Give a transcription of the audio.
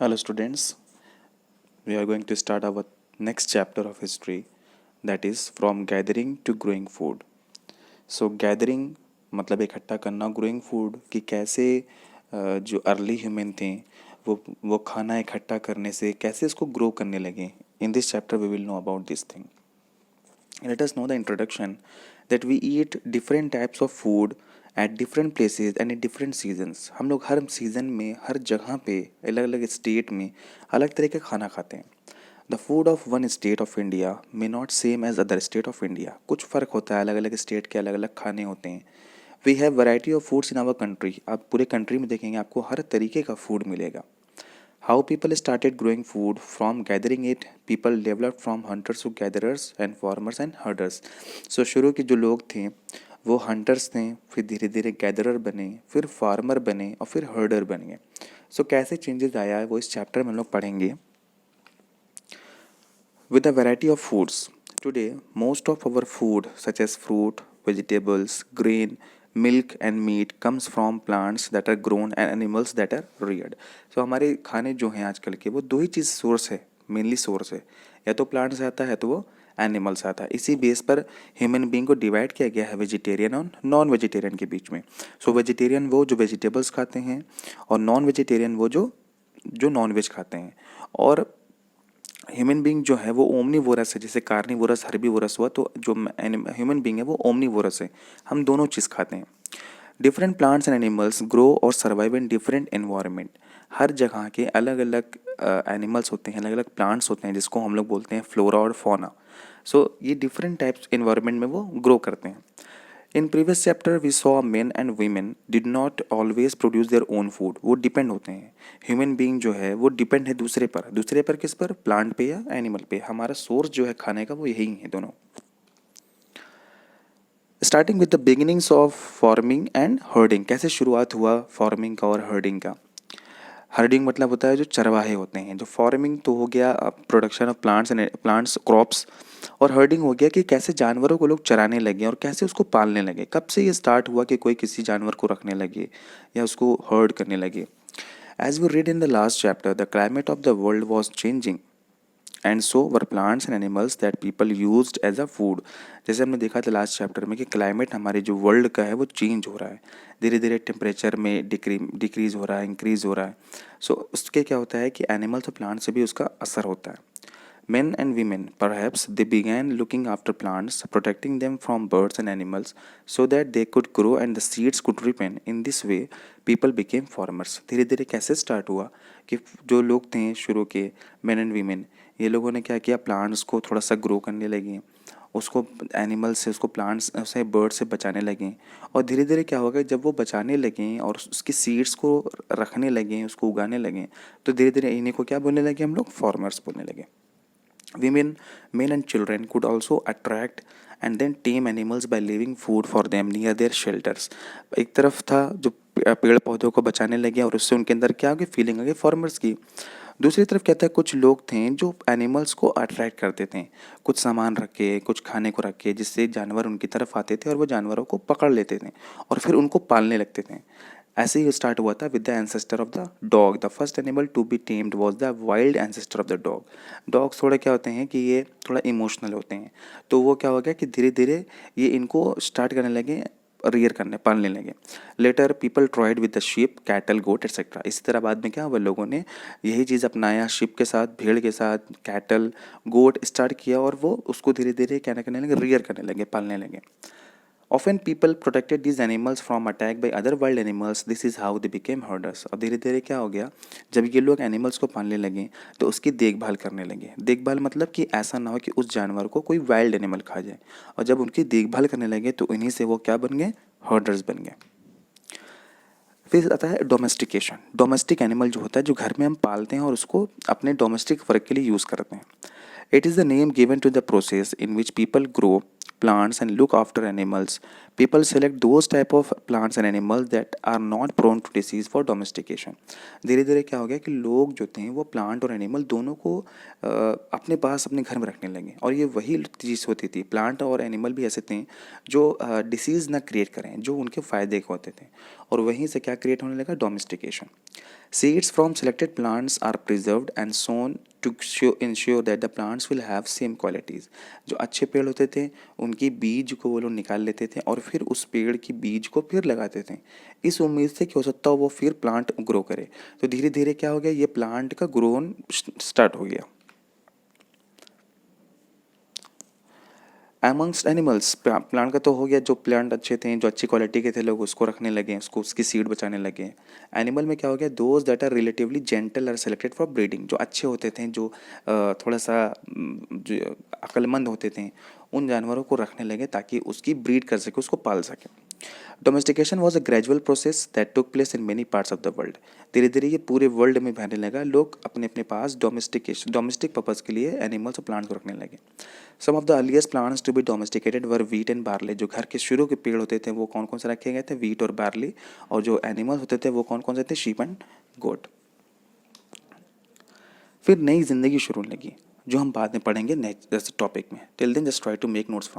Hello, students. We are going to start our next chapter of history, that is from gathering to growing food. So, gathering मतलब इकट्ठा करना, growing food कि कैसे जो early human थे वो खाना इकट्ठा करने से कैसे इसको ग्रो करने लगे. In this chapter we will know about this thing. Let us know the introduction that we eat different types of food at different places and in different seasons. हम लोग हर सीज़न में हर जगह पे अलग अलग स्टेट में अलग तरह का खाना खाते हैं. The food of one state of India may not same as other state of India. कुछ फ़र्क होता है, अलग अलग स्टेट के अलग अलग खाने होते हैं. We have variety of foods in our country. आप पूरे कंट्री में देखेंगे आपको हर तरीके का फूड मिलेगा. How people started growing food from gathering it, people developed from hunters to gatherers and farmers and herders. So शुरू के जो लोग थे वो हंटर्स थे, फिर धीरे धीरे गैदरर बने, फिर फार्मर बने और फिर हर्डर बन गए. सो कैसे चेंजेस आया है वो इस चैप्टर में हम लोग पढ़ेंगे. With a variety of foods. Today, most of our food, such as fruit, vegetables, grain, milk and meat, comes from plants that are grown and animals that are reared. So हमारे खाने जो हैं आजकल के वो दो ही चीज़ सोर्स है, mainly source है. या तो प्लांट से आता है तो वो एनिमल से आता है. इसी बेस पर ह्यूमन बीइंग को डिवाइड किया गया है वेजिटेरियन और नॉन वेजिटेरियन के बीच में. सो वेजिटेरियन वो जो वेजिटेबल्स खाते हैं और नॉन वेजिटेरियन वो जो जो नॉन वेज खाते हैं. और ह्यूमन बीइंग जो है वो ओमनीवोरस है. जैसे कार्निवोरस हर्बीवोरस हुआ, तो जो ह्यूमन बीइंग है वो ओमनीवोरस है. हम दोनों चीज़ खाते हैं. Different plants and animals grow और सर्वाइव इन डिफरेंट एनवायरनमेंट. हर जगह के अलग अलग एनिमल्स होते हैं, अलग अलग प्लांट्स होते हैं जिसको हम लोग बोलते हैं फ्लोरा और फौना. सो ये डिफरेंट टाइप्स एनवायरनमेंट में वो ग्रो करते हैं. In previous chapter we saw men and women did not always produce their own food. वो डिपेंड होते हैं. ह्यूमन बीइंग जो है वो डिपेंड है दूसरे पर किस पर, प्लांट पे या एनिमल पे. हमारा सोर्स जो है खाने का वो यही है दोनों. Starting with the beginnings of farming and herding. कैसे शुरुआत हुआ फार्मिंग का और हर्डिंग का. हर्डिंग मतलब होता है जो चरवाहे होते हैं. जो फार्मिंग तो हो गया प्रोडक्शन ऑफ प्लांट्स क्रॉप्स, और हर्डिंग हो गया कि कैसे जानवरों को लोग चराने लगे और कैसे उसको पालने लगे. कब से ये स्टार्ट हुआ कि कोई किसी जानवर को रखने लगे या उसको हर्ड करने लगे. As we read in the last chapter the climate of the world was changing and so were plants and animals that people used as a food. जैसे हमने देखा था लास्ट चैप्टर में कि क्लाइमेट हमारे जो वर्ल्ड का है वो चेंज हो रहा है. धीरे धीरे टेम्परेचर में डिक्रीज हो रहा है, इंक्रीज हो रहा है. सो उसके क्या होता है कि एनिमल्स और प्लांट से भी उसका असर होता है. Men and women, perhaps, they began looking after plants, protecting them from birds and animals so that they could grow and the seeds could ripen. In this way, people became farmers. धीरे धीरे कैसे start हुआ कि जो लोग थे शुरू के men and women, ये लोगों ने क्या किया, प्लांट्स को थोड़ा सा ग्रो करने लगे, उसको एनिमल से, उसको प्लांट्स से, बर्ड से बचाने लगे. और धीरे धीरे क्या होगा, जब वो बचाने लगे और उसकी सीड्स को रखने लगे, उसको उगाने लगे, तो धीरे धीरे इन्हीं को क्या बोलने लगे हम लोग, फार्मर्स बोलने लगे. Women, men and children could also attract and then tame animals by leaving food for them near their shelters. एक तरफ था जो पेड़ पौधों को बचाने लगे और उससे उनके अंदर क्या आ गई, फीलिंग आ गई फार्मर्स की. दूसरी तरफ क्या था, कुछ लोग थे जो एनिमल्स को अट्रैक्ट करते थे. कुछ सामान रख के, कुछ खाने को रख के, जिससे जानवर उनकी तरफ आते थे और वो जानवरों को पकड़ लेते थे और फिर उनको पालने लगते थे. ऐसे ही स्टार्ट हुआ था with the ancestor of the dog. The first animal to be tamed was the wild ancestor of the dog. Dogs थोड़े क्या होते हैं कि ये थोड़ा इमोशनल होते हैं, तो वो क्या हो गया कि धीरे धीरे ये इनको स्टार्ट करने लगे, रियर करने, पालने लगे. Later people tried with the sheep, cattle, goat etcetera. इसी तरह बाद में क्या हुआ, लोगों ने यही चीज़ अपनाया, शिप के साथ, भेड़ के साथ, कैटल, गोट स्टार्ट किया और वो उसको धीरे धीरे क्या करने लगे, रियर करने लगे, पालने लगे. Often people protected these animals from attack by other wild animals. This is how they became herders. और धीरे धीरे क्या हो गया, जब ये लोग एनिमल्स को पालने लगे तो उसकी देखभाल करने लगे. देखभाल मतलब कि ऐसा ना हो कि उस जानवर को कोई वाइल्ड एनिमल खा जाए. और जब उनकी देखभाल करने लगे तो इन्हीं से वो क्या बन गए, हर्डर्स बन गए. फिर आता है डोमेस्टिकेशन. डोमेस्टिक एनिमल जो होता है जो घर में हम पालते हैं और उसको अपने डोमेस्टिक वर्क के लिए यूज़ करते हैं. It is the name given to the process in which people grow plants and look after animals. People select those type of plants and animals that are not prone to disease for domestication. धीरे धीरे क्या हो गया कि लोग जो थे वो प्लांट और एनिमल दोनों को अपने पास अपने घर में रखने लगे. और ये वही चीज़ होती थी, प्लांट और एनिमल भी ऐसे थे जो डिसीज़ ना क्रिएट करें, जो उनके फ़ायदे के होते थे. और वहीं से क्या क्रिएट होने लगा, domestication. Seeds from selected plants are preserved and sown to ensure that the plants will have same qualities. जो अच्छे पेड़ होते थे उनकी बीज को वो लोग निकाल लेते थे और फिर उस पेड़ की बीज को फिर लगाते थे, इस उम्मीद से कि हो सकता हो वो फिर प्लांट ग्रो करे। तो धीरे धीरे क्या हो गया, ये प्लांट का ग्रोन स्टार्ट हो गया। एमंगस्ट एनिमल्स, प्लांट का तो हो गया, जो प्लांट अच्छे थे, जो अच्छी क्वालिटी के थे, लोग उसको रखने लगे, उसको उसकी सीड बचाने लगे। एनिमल में क्या हो गया, those that are relatively gentle are selected for breeding, जो अच्छे होते थे, जो थोड़ा सा जो अक्लमंद होते थे, उन जानवरों को रखने लगे ताकि उसकी ब्रीड कर सके, उसको पाल सके। Domestication was a gradual process that took place in many parts of the world. धीरे धीरे ये पूरे वर्ल्ड में फैलने लगा, लोग अपने अपने पास डोमेस्टिक पर्पज़ के लिए एनिमल्स और प्लांट्स को रखने लगे। Some of the earliest plants to be domesticated were wheat and barley. जो घर के शुरू के पेड़ होते थे वो कौन कौन से रखे गए थे, वीट और बार्ली। और जो एनिमल्स होते थे वो कौन कौन से थे, शीप एंड गोट। फिर नई जिंदगी शुरू होने लगी, जो हम बाद में पढ़ेंगे नेक्स्ट टॉपिक में। Till then just try to make notes from